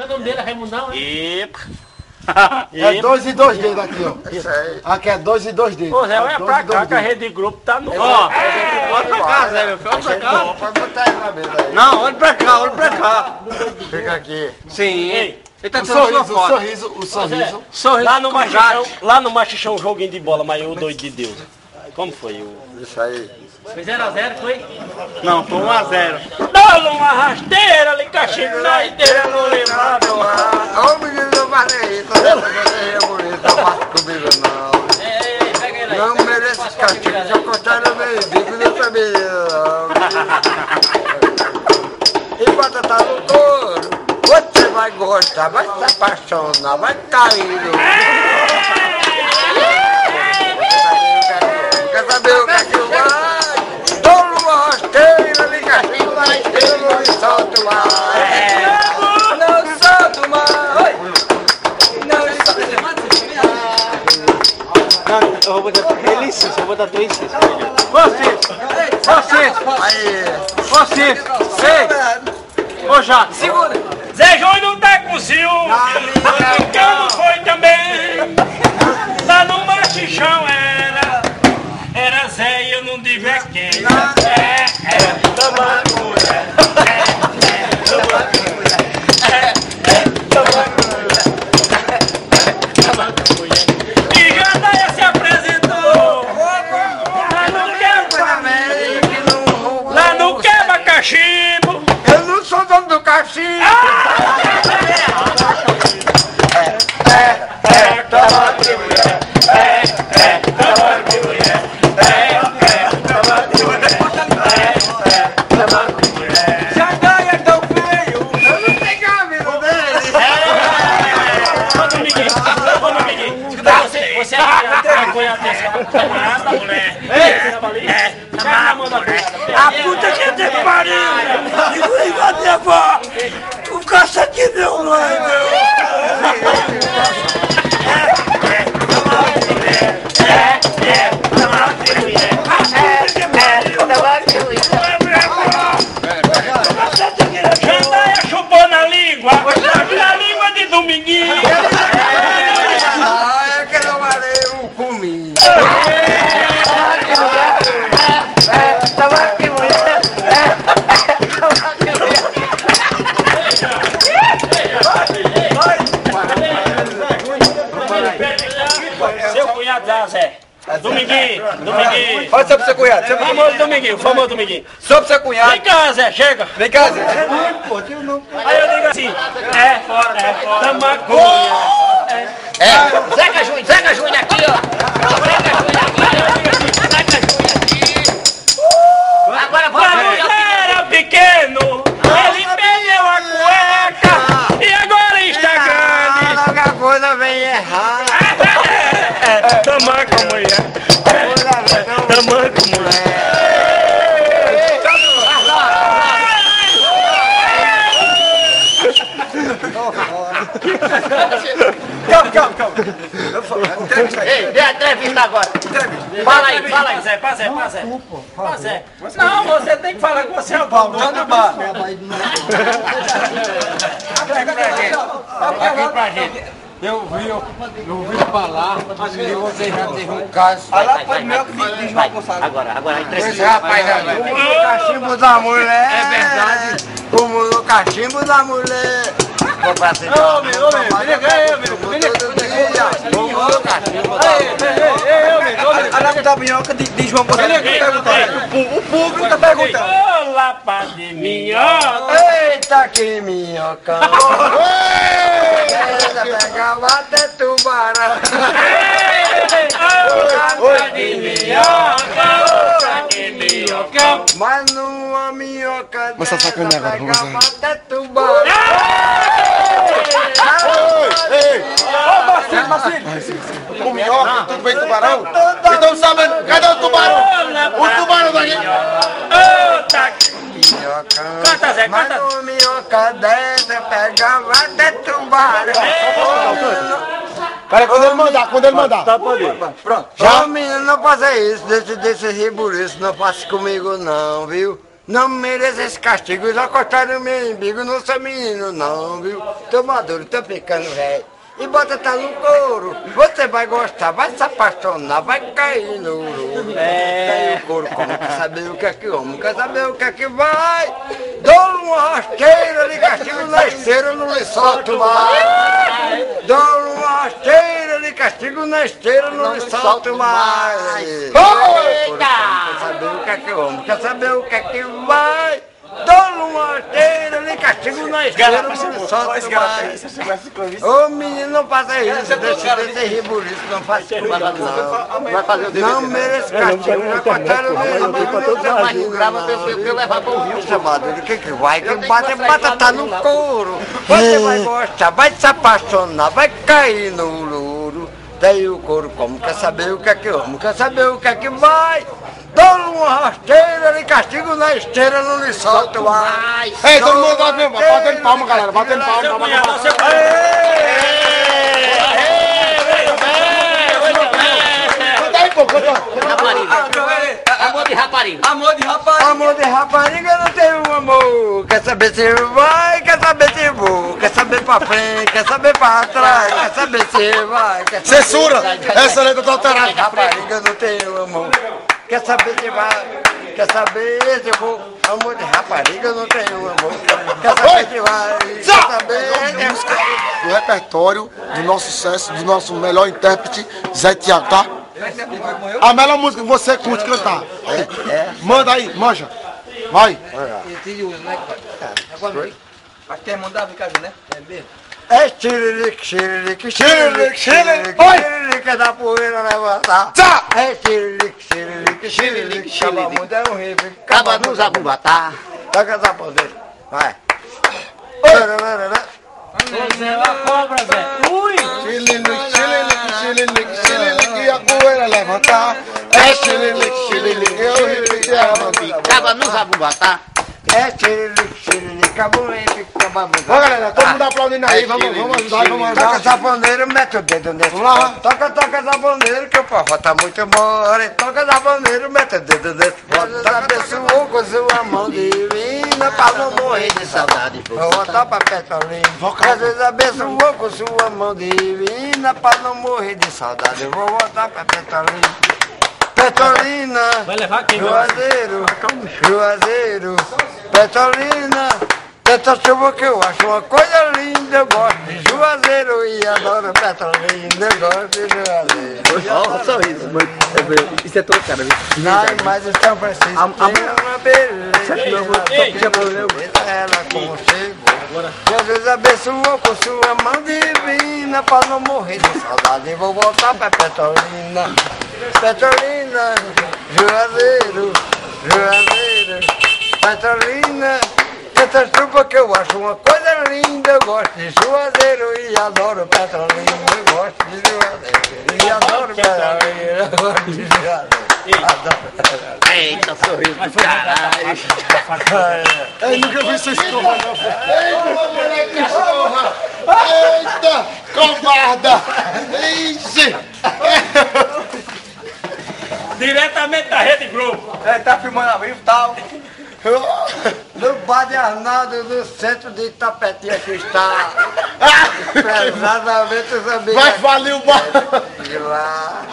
Qual é o nome dele? É Raimundão? Epa. É 2 e 2 dedos aqui, ó. Isso aí. Aqui é 2 e 2 dedos. Ô Zé, olha pra cá que a rede de grupo tá no... Ó, olha pra cá, Zé, meu filho, olha pra cá. Pode botar ele na mesa aí. Não, olha pra cá, olha pra cá. Fica aqui. Sim. Ele tá O tirando sua sorriso, o foto. sorriso, o sorriso. Sorriso. Lá no Machichão, um joguinho de bola, mas o doido de Deus. Como foi? Isso aí. Foi 0x0, foi? Não, foi 1x0. Dá uma rasteira ali, cachimbo na esteira, não lembrado. Ô menino, não falei isso. Essa coisa é bonita, não faço comigo não. Ei, pega ele aí. Não mereço esse castigo. Se eu cortar no meio bico, não tá menino não. Enquanto tá no couro, você vai gostar, vai se apaixonar, vai cair. Quer saber o que é que eu vai? Dou uma rasteira, liga assim, vai esteira, não me solto mais. Não solto mais. Não solto mais. Eu vou botar licença, eu vou botar 2 licenças. Vocês! Ei! Ô Jato! Segura! Zé Júnior não tá com ciúme! Não foi também! Lá no Machichão era Zé e eu não digo é quem! E Jandaia se apresentou! Lá no quebra-cachimbo! Eu não sou dono do cachimbo! Jandaia é tão feio! Eu não tenho a vida dele! Ô, meu amiguinho, você é vergonha desse camarada, mulher. Tá na mão da mulher. A puta que te pariu! E cadê a avó? O cacete deu mãe, meu! Jandaia chupou na língua de Dominguinho! Ah, é que eu falei, eu comi! Seu cunhado lá, Zé. Dominguinho. Olha só pro seu cunhado, Famoso Dominguinho. só pro seu cunhado. Vem cá, Zé, chega. Vem cá, Zé. Aí eu digo assim, Tamacunha. Zeca Júnior aqui, ó. Zeca Júnior aqui. Agora vamos. Era pequeno, ele perdeu a cueca e agora está grande. Logo a coisa vem errar. Tamanco, mulher. Tamanco, mulher. Calma. Ei, dê a entrevista agora. Fala aí, Zé. Não, você tem que falar com você é o dono do bar. Aqui pra gente. Eu vi falar que você já teve um caso. Agora a entrevista. Esse rapaz aí, como no cachimbo da mulher. É verdade. Como no cachimbo da mulher. Vou pra cima. Ô, meu, vem cá, como no cachimbo da mulher. A nave da minhoca de João Bosco. O público tá perguntando. Ô, lapa de minhoca. Eita, que minhoca. Eita, pegava até tubarão. Lapa de minhoca. Mas numa minhoca Você tá sacaneando agora, vamos pegava até tubarão. O minhoca, tudo bem tubarão? Então sabendo, cadê o tubarão? O tubarão daqui. Canta, Zé, Mas canta. numa minhoca dessa pegava até tubarão. Peraí, quando ele mandar. Tá, pode ir. Pronto. Já, menino, não faça isso, desse ribuliço, não faça comigo não, viu? Não mereço esse castigo, já cortaram meu umbigo, não sou menino não, viu? Tô maduro, tô ficando velho. E bota tá no couro, você vai gostar, vai se apaixonar, vai cair no ouro. Cai o couro, como quer saber o que é que homem, quer saber o que é que vai. Dou uma rasteira de castigo na esteira, não lhe solto mais. Dou uma rasteira de castigo na esteira, não lhe solto mais. Quer saber o que é que homem, quer saber o que é que vai. Dou uma rasteira de castigo na esteira, não lhe solto mais. Ô menino, não faça isso, deixa esse ribuliço, não faça isso não. Não mereço castigo, já cortaram o meu umbigo, Grava pra eu levar para o rio. o que que vai? Que bata tá no couro. Você vai gostar, vai se apaixonar, vai cair no louro. Daí o couro como? Quer saber o que é que amo? Quer saber o que é que vai? Dou uma rasteira de castigo na esteira, não lhe solto mais. Ei, todo mundo batendo palma, galera. Batendo palma. Amor de rapariga. Amor de rapariga não tem um amor. Quer saber se vai, quer saber se vou. Quer saber pra frente, quer saber pra trás. Quer saber se vai, quer saber Censura! Essa letra tá alterada. Rapariga não tem um amor. Quer saber se vai, quer saber se vou. Amor de rapariga não tem um amor. Quer saber se vai, quer saber se vai. Do repertório do nosso sucesso, do nosso melhor intérprete, Zé Tiago, tá? A melhor música que você curte cantar. Manda aí, manja. Vai. Acho que é mandar vir caju, né? É mesmo? É xiririque, xiririque, Xiririque, xiririque. xiririque é da poeira levantar. Tchá! É xiririque, xiririque, xiririque, acaba muito, é um ribe. Acaba no zabubatá. Toca essa bandeira, vai. Você é uma cobra, Zé. Ui! Xililique, xililique, xililique, xililique, a poeira levantar. É xililique, xililique, eu repeti a mão. Acaba no zabubatá. É xiririque, xiririque, acabou muito, acaba muito. Ó, galera, todo mundo aplaudindo aí, vamos ajudar, vamos Toca ajudar. safoneiro, mete o dedo nesse. Vamos lá. Toca safoneiro, que o forró tá muito mole. Toca safoneiro, mete o dedo nesse. Jesus abençoou com sua mão divina, pra não morrer de saudade. Vou voltar pra Petrolina. Jesus abençoou com sua mão divina, pra não morrer de saudade. Eu vou voltar pra Petrolina. Petrolina, Vai levar quem? Juazeiro, Petrolina, tanta chuva que eu acho uma coisa linda. Eu gosto de Juazeiro e adoro Petrolina. Eu gosto de Juazeiro. Olha o sorriso, mano. Isso é todo cara, viu? Não, mas em São Francisco tem uma beleza. Ela como chegou. Jesus abençoou com sua mão divina, pra não morrer de saudade. Vou voltar pra Petrolina. Petrolina, Juazeiro, Petrolina, tanta chuva que eu acho uma coisa linda. Eu gosto de Juazeiro e adoro Petrolina. Eu gosto de Juazeiro e adoro Petrolina. Eu gosto de Juazeiro, adoro Petrolina. Eita, sorriso do caralho. Eu nunca vi vocês trovar, não. Eita, cachorra! Eita, covarda! Ixi! Diretamente da Rede Globo. É, tá filmando ao vivo e tal. No bar de Arnaldo, no centro de Itapetinha que está pesadamente os amigos Vai falir o bar! de lá.